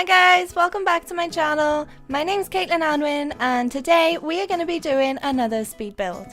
Hi guys, welcome back to my channel. My name's CaitlinAnwyn and today we are going to be doing another speed build.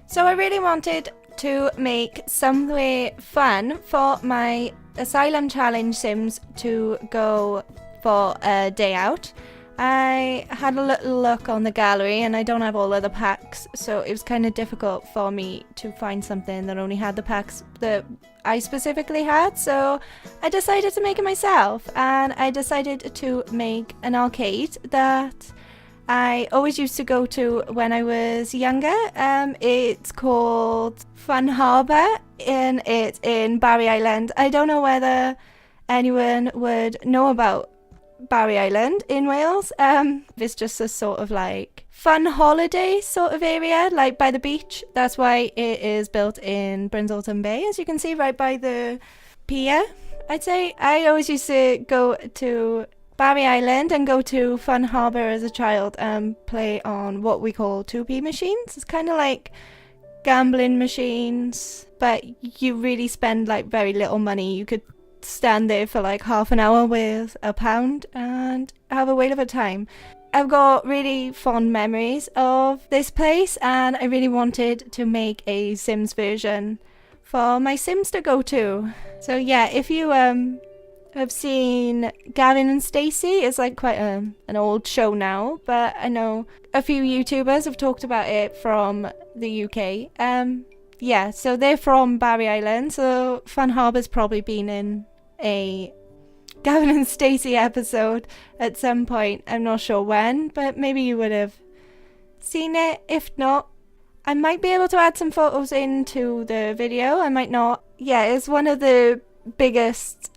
So I really wanted to make some way fun for my Asylum Challenge Sims to go for a day out. I had a little look on the gallery and I don't have all of the packs, so it was kind of difficult for me to find something that only had the packs that I specifically had, so I decided to make it myself, and I decided to make an arcade that I always used to go to when I was younger. It's called Fun Harbour and it's in Barry Island. I don't know whether anyone would know about Barry Island in Wales. It's just a sort of like fun holiday sort of area, like by the beach. That's why it is built in Brindleton Bay, as you can see right by the pier. I'd say I always used to go to Barry Island and go to Fun Harbour as a child and play on what we call 2p machines. It's kind of like gambling machines, but you really spend like very little money. You could stand there for like half an hour with £1 and have a whale of a time. I've got really fond memories of this place and I really wanted to make a Sims version for my Sims to go to. So yeah, if you have seen Gavin and Stacey, it's like quite an old show now, but I know a few YouTubers have talked about it from the UK. Yeah, so they're from Barry Island, so Fun Harbour's probably been in a Gavin and Stacey episode at some point. I'm not sure when, but maybe you would have seen it. If not, I might be able to add some photos into the video. I might not. Yeah, it's one of the biggest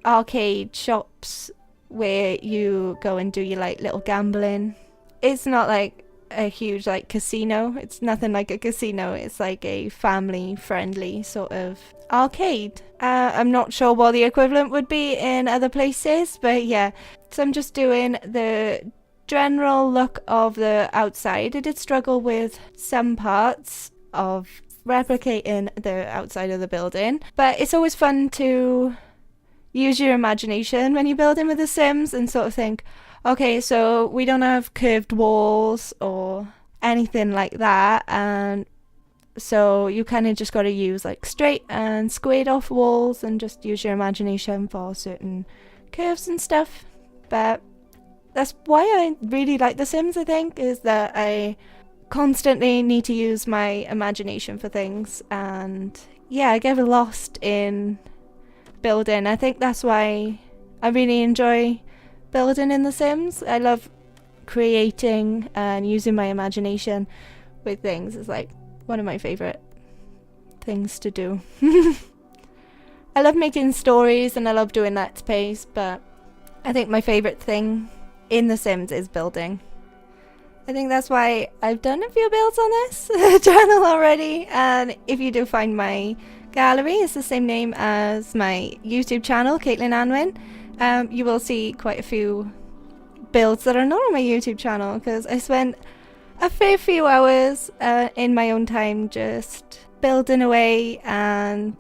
arcade shops where you go and do your like little gambling. It's not like a huge like casino. It's nothing like a casino. It's like a family friendly sort of arcade. I'm not sure what the equivalent would be in other places, but yeah. So I'm just doing the general look of the outside. I did struggle with some parts of replicating the outside of the building, but it's always fun to use your imagination when you're building with the Sims and sort of think, okay, so we don't have curved walls or anything like that, and so you kind of just got to use like straight and squared off walls and just use your imagination for certain curves and stuff. But that's why I really like The Sims, I think, is that I constantly need to use my imagination for things, and yeah, I get lost in building. I think that's why I really enjoy building in The Sims. I love creating and using my imagination with things. It's like one of my favorite things to do. I love making stories and I love doing Let's Plays, but I think my favorite thing in The Sims is building. I think that's why I've done a few builds on this channel already, and if you do find my gallery, it's the same name as my YouTube channel, CaitlinAnwyn. You will see quite a few builds that are not on my YouTube channel because I spent a fair few hours in my own time just building away and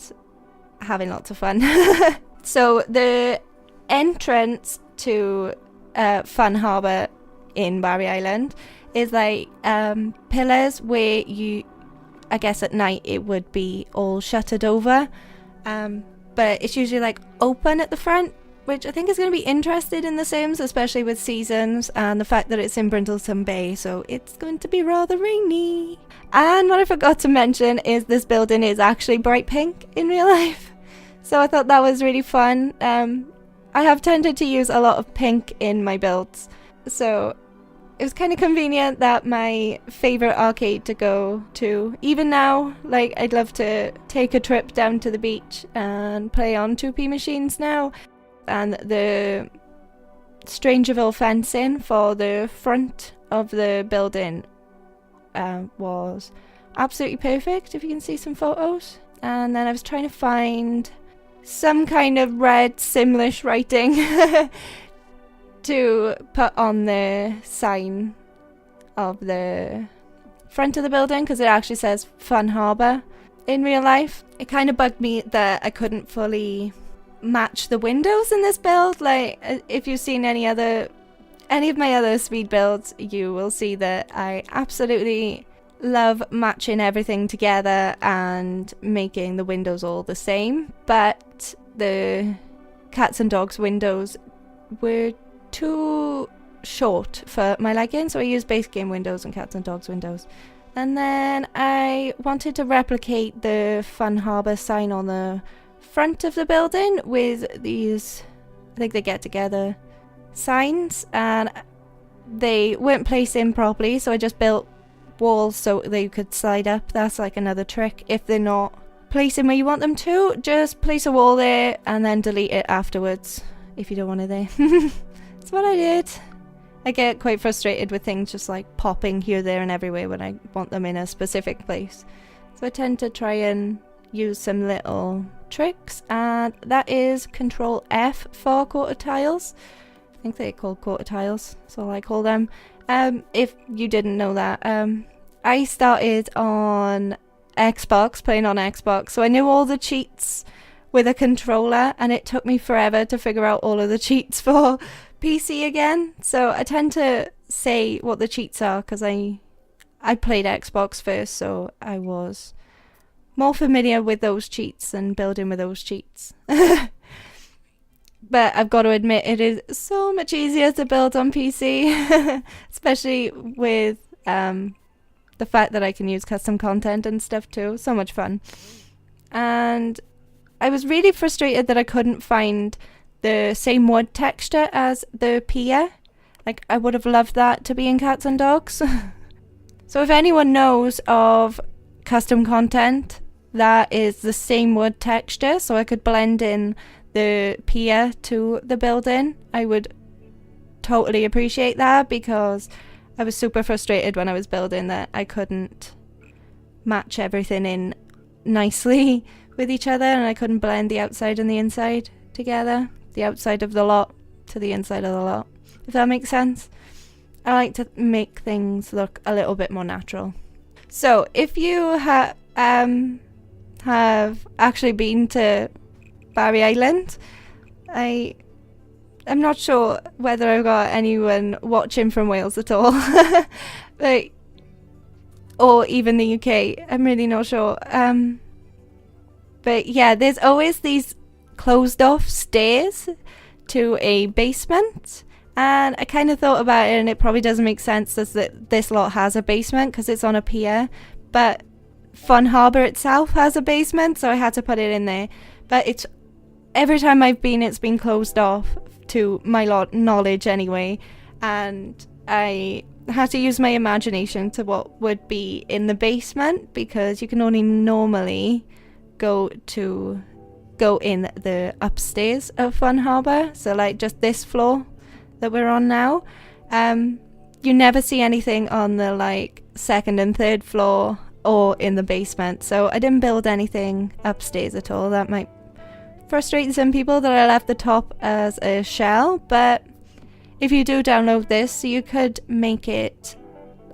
having lots of fun. So the entrance to Fun Harbour in Barry Island is like pillars where you, I guess at night it would be all shuttered over, but it's usually like open at the front, which I think is going to be interesting in The Sims, especially with seasons and the fact that it's in Brindleton Bay, so it's going to be rather rainy. And what I forgot to mention is this building is actually bright pink in real life, so I thought that was really fun. I have tended to use a lot of pink in my builds, so it was kind of convenient that my favourite arcade to go to, even now, like I'd love to take a trip down to the beach and play on 2p machines now. And the Strangerville fencing for the front of the building was absolutely perfect, if you can see some photos. And then I was trying to find some kind of red Simlish writing to put on the sign of the front of the building, because it actually says Fun Harbour in real life. It kind of bugged me that I couldn't fully match the windows in this build. Like, if you've seen any of my other speed builds, you will see that I absolutely love matching everything together and making the windows all the same, but the cats and dogs windows were too short for my liking, so I used base game windows and cats and dogs windows. And then I wanted to replicate the Fun Harbour sign on the front of the building with these, I think they get together signs, and they weren't placed in properly, so I just built walls so they could slide up. That's like another trick. If they're not placing where you want them to, just place a wall there and then delete it afterwards if you don't want it there. That's what I did. I get quite frustrated with things just like popping here, there and everywhere when I want them in a specific place. So I tend to try and use some little tricks, and that is Control F for quarter tiles. I think they're called quarter tiles, so I call them. If you didn't know that, I started on Xbox, playing on Xbox, so I knew all the cheats with a controller, and it took me forever to figure out all of the cheats for PC again. So I tend to say what the cheats are because I played Xbox first, so I was more familiar with those cheats and building with those cheats. But I've got to admit, it is so much easier to build on PC, especially with the fact that I can use custom content and stuff too. So much fun. And I was really frustrated that I couldn't find the same wood texture as the pier. Like, I would have loved that to be in cats and dogs. So if anyone knows of custom content that is the same wood texture, so I could blend in the pier to the building, I would totally appreciate that, because I was super frustrated when I was building that I couldn't match everything in nicely with each other, and I couldn't blend the outside and the inside together, the outside of the lot to the inside of the lot, if that makes sense. I like to make things look a little bit more natural. So if you have actually been to Barry Island, I'm not sure whether I've got anyone watching from Wales at all, like, or even the UK. I'm really not sure. But yeah, there's always these closed off stairs to a basement, and I kind of thought about it, and it probably doesn't make sense as that this lot has a basement because it's on a pier, but Fun Harbour itself has a basement, so I had to put it in there. But it's every time I've been, it's been closed off to my knowledge anyway, and I had to use my imagination to what would be in the basement, because you can only normally go in the upstairs of Fun Harbour, so like just this floor that we're on now. You never see anything on the like second and third floor or in the basement, so I didn't build anything upstairs at all. That might frustrate some people that I left the top as a shell, but if you do download this, you could make it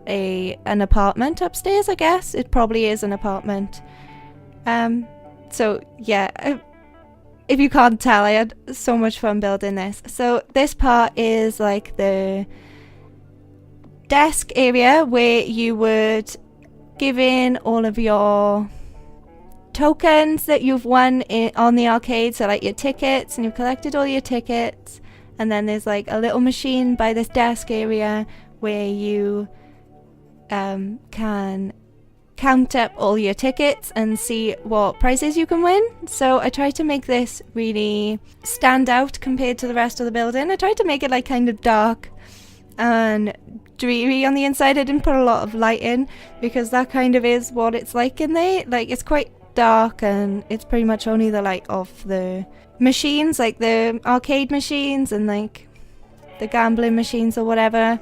an apartment upstairs, I guess. It probably is an apartment. So yeah, if you can't tell, I had so much fun building this. So this part is like the desk area where you would give in all of your tokens that you've won on the arcade, so like your tickets, and you've collected all your tickets, and then there's like a little machine by this desk area where you can count up all your tickets and see what prizes you can win. So I tried to make this really stand out compared to the rest of the building. I tried to make it like kind of dark and dreary on the inside. I didn't put a lot of light in because that kind of is what it's like in there. Like, it's quite dark and it's pretty much only the light of the machines, like the arcade machines and like the gambling machines or whatever.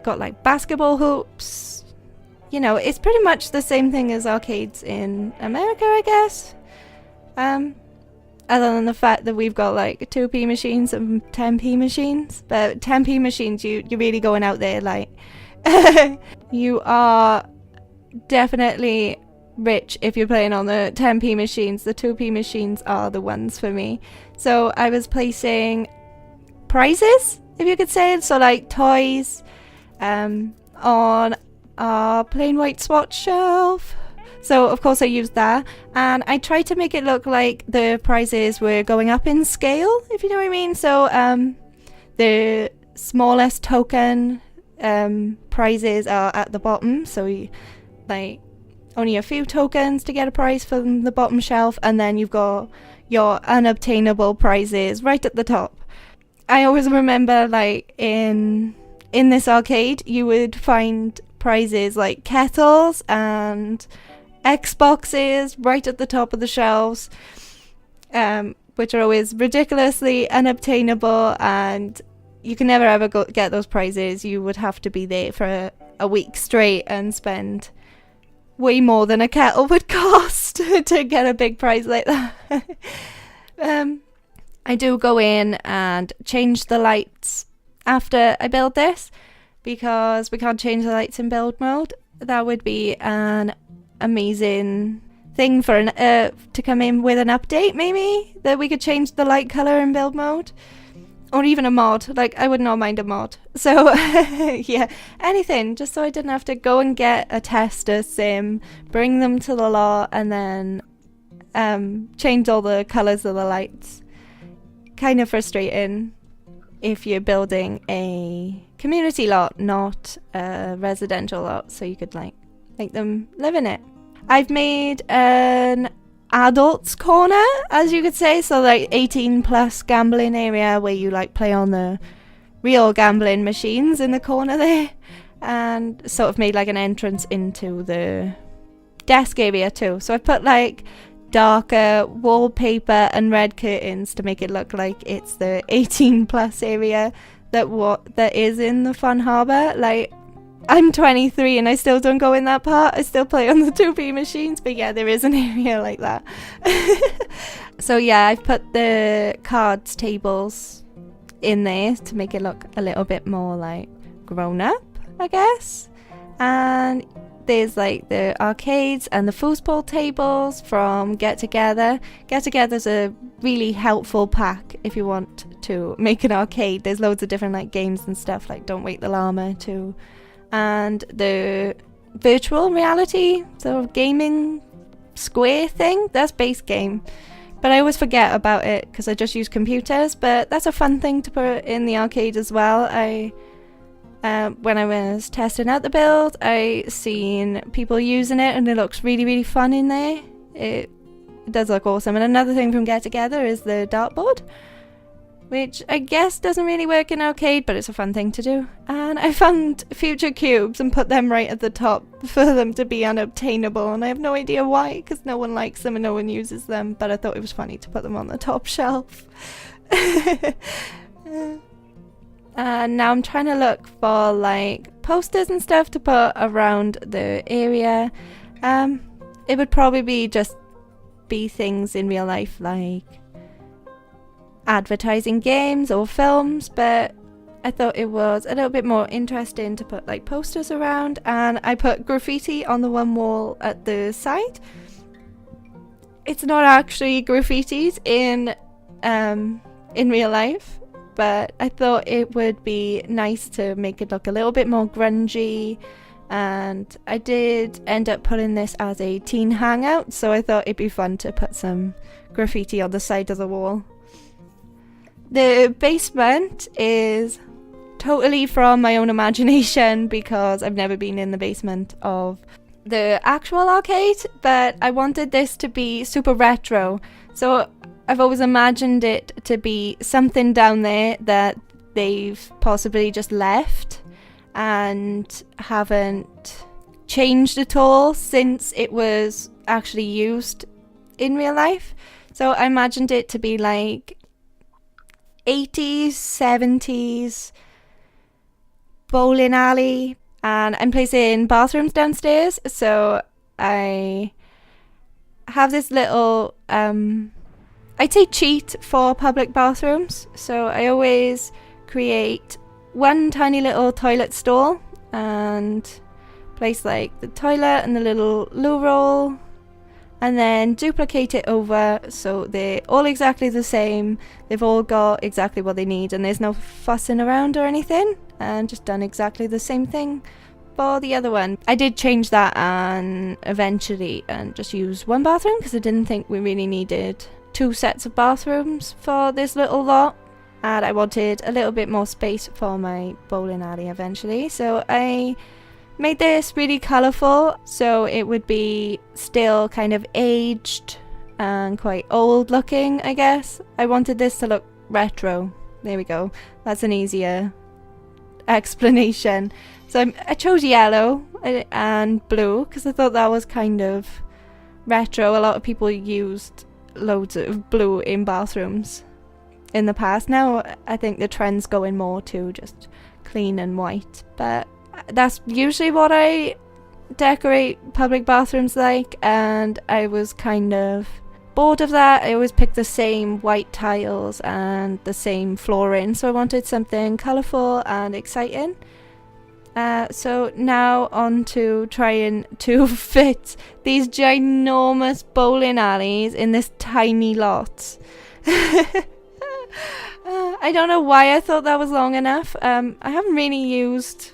Got like basketball hoops. You know, it's pretty much the same thing as arcades in America, I guess. Other than the fact that we've got like 2p machines and 10p machines. But 10p machines, you're really going out there, like you are definitely rich if you're playing on the 10p machines. The 2p machines are the ones for me. So I was placing prizes, if you could say it, so like toys on our plain white swatch shelf. So of course I used that, and I tried to make it look like the prizes were going up in scale, if you know what I mean. So the smallest token prizes are at the bottom, so like only a few tokens to get a prize from the bottom shelf, and then you've got your unobtainable prizes right at the top. I always remember, like, in this arcade you would find prizes like kettles and Xboxes right at the top of the shelves, which are always ridiculously unobtainable, and you can never ever get those prizes. You would have to be there for a week straight and spend way more than a kettle would cost to get a big prize like that. I do go in and change the lights after I build this, because we can't change the lights in build mode. That would be an amazing thing for to come in with an update, maybe, that we could change the light color in build mode, or even a mod. Like, I would not mind a mod. So yeah, anything, just so I didn't have to go and get a tester sim, bring them to the lot, and then change all the colors of the lights. Kind of frustrating if you're building a community lot, not a residential lot, so you could like make them live in it. I've made an adults corner, as you could say, so like 18 plus gambling area where you like play on the real gambling machines in the corner there, and sort of made like an entrance into the desk area too. So I've put like darker wallpaper and red curtains to make it look like it's the 18 plus area that is in the Fun Harbour. Like, I'm 23 and I still don't go in that part. I still play on the 2p machines, but yeah, there is an area like that. So yeah, I've put the cards tables in there to make it look a little bit more like grown up, I guess. And there's like the arcades and the foosball tables from Get Together. Get Together's a really helpful pack if you want to make an arcade. There's loads of different like games and stuff, like Don't Wake the Llama too. And the virtual reality sort of gaming square thing, that's base game, but I always forget about it because I just use computers. But that's a fun thing to put in the arcade as well. When I was testing out the build, I seen people using it and it looks really, really fun in there. It does look awesome. And another thing from Get Together is the dartboard, which I guess doesn't really work in arcade, but it's a fun thing to do. And I found future cubes and put them right at the top for them to be unobtainable, and I have no idea why, because no one likes them and no one uses them, but I thought it was funny to put them on the top shelf. And now I'm trying to look for like posters and stuff to put around the area. It would probably be things in real life, like advertising games or films, but I thought it was a little bit more interesting to put like posters around, and I put graffiti on the one wall at the side. It's not actually graffitis in real life, but I thought it would be nice to make it look a little bit more grungy, and I did end up putting this as a teen hangout, so I thought it'd be fun to put some graffiti on the side of the wall. The basement is totally from my own imagination because I've never been in the basement of the actual arcade, but I wanted this to be super retro, so I've always imagined it to be something down there that they've possibly just left and haven't changed at all since it was actually used in real life. So I imagined it to be like 80s, 70s bowling alley, and I'm placing bathrooms downstairs, so I have this little I'd say cheat for public bathrooms. So I always create one tiny little toilet stall and place like the toilet and the little loo roll, and then duplicate it over so they're all exactly the same. They've all got exactly what they need and there's no fussing around or anything, and just done exactly the same thing for the other one. I did change that and eventually and just use one bathroom because I didn't think we really needed 2 sets of bathrooms for this little lot, and I wanted a little bit more space for my bowling alley eventually. So I made this really colourful so it would be still kind of aged and quite old looking, I guess. I wanted this to look retro. There we go. That's an easier explanation. So I chose yellow and blue because I thought that was kind of retro. A lot of people used loads of blue in bathrooms in the past. Now I think the trend's going more to just clean and white, but that's usually what I decorate public bathrooms like, and I was kind of bored of that. I always pick the same white tiles and the same flooring, so I wanted something colourful and exciting. So now on to trying to fit these ginormous bowling alleys in this tiny lot. I don't know why I thought that was long enough. I haven't really used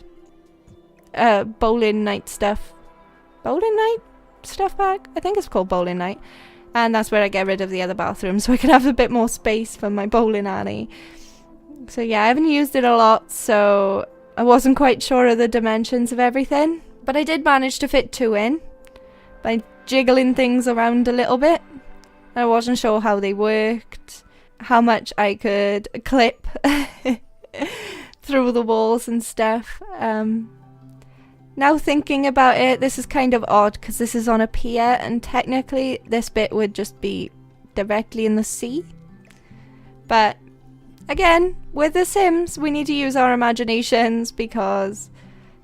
bowling night stuff back. I think it's called bowling night, and that's where I get rid of the other bathroom so I can have a bit more space for my bowling alley. So yeah, I haven't used it a lot, so I wasn't quite sure of the dimensions of everything, but I did manage to fit 2 in by jiggling things around a little bit. I wasn't sure how they worked, how much I could clip through the walls and stuff. Now thinking about it, this is kind of odd because this is on a pier and technically this bit would just be directly in the sea. But again, with The Sims, we need to use our imaginations because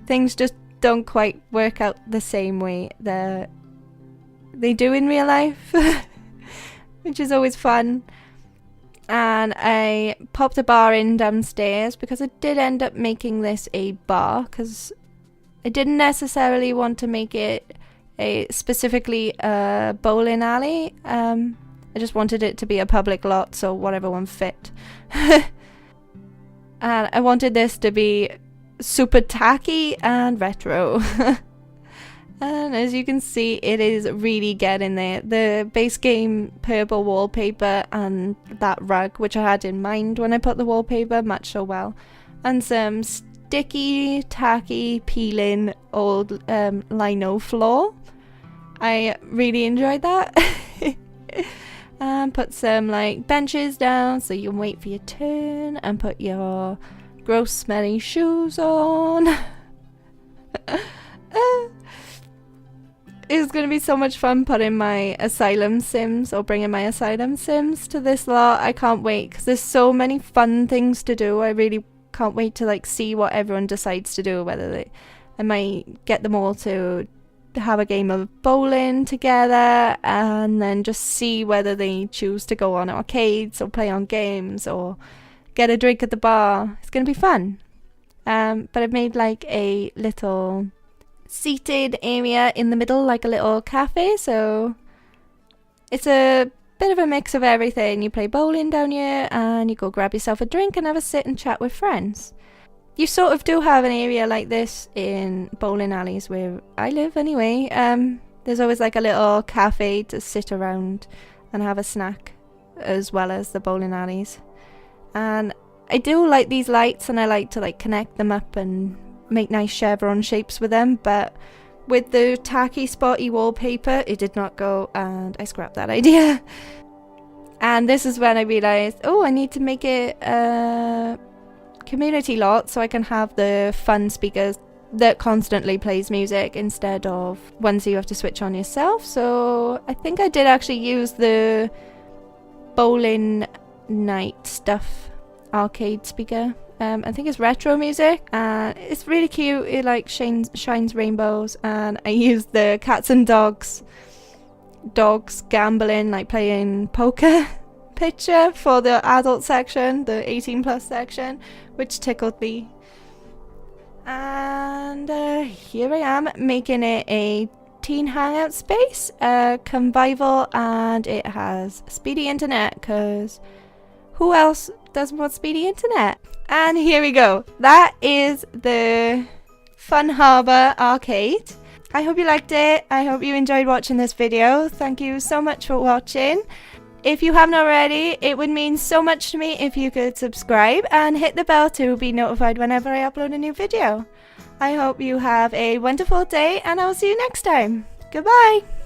things just don't quite work out the same way that they do in real life, which is always fun. And I popped a bar in downstairs because I did end up making this a bar because I didn't necessarily want to make it specifically a bowling alley. I just wanted it to be a public lot, so whatever one fit. And I wanted this to be super tacky and retro. And as you can see, it is really getting there. The base game purple wallpaper and that rug, which I had in mind when I put the wallpaper, match so well. And some sticky, tacky, peeling old lino floor. I really enjoyed that. And put some like benches down so you can wait for your turn, and put your gross smelly shoes on. It's going to be so much fun putting my asylum sims or bringing my asylum sims to this lot. I can't wait because there's so many fun things to do. I really can't wait to like see what everyone decides to do, whether I might get them all to have a game of bowling together and then just see whether they choose to go on arcades or play on games or get a drink at the bar. It's going to be fun. But I've made like a little seated area in the middle, like a little cafe, so it's a bit of a mix of everything. You play bowling down here and you go grab yourself a drink and have a sit and chat with friends. You sort of do have an area like this in bowling alleys where I live anyway. There's always like a little cafe to sit around and have a snack as well as the bowling alleys. And I do like these lights and I like to like connect them up and make nice chevron shapes with them, but with the tacky spotty wallpaper it did not go and I scrapped that idea. And this is when I realised, oh, I need to make it a community lot so I can have the fun speakers that constantly plays music instead of ones you have to switch on yourself. So I think I did actually use the bowling night stuff arcade speaker. I think it's retro music and it's really cute. It like shines rainbows, and I used the cats and dogs gambling, like playing poker picture for the adult section, the 18+ section, which tickled me. And here I am making it a teen hangout space, convival, and it has speedy internet because who else doesn't want speedy internet? And here we go. That is the Fun Harbour arcade. I hope you liked it. I hope you enjoyed watching this video. Thank you so much for watching. If you haven't already, it would mean so much to me if you could subscribe and hit the bell to be notified whenever I upload a new video. I hope you have a wonderful day and I'll see you next time. Goodbye!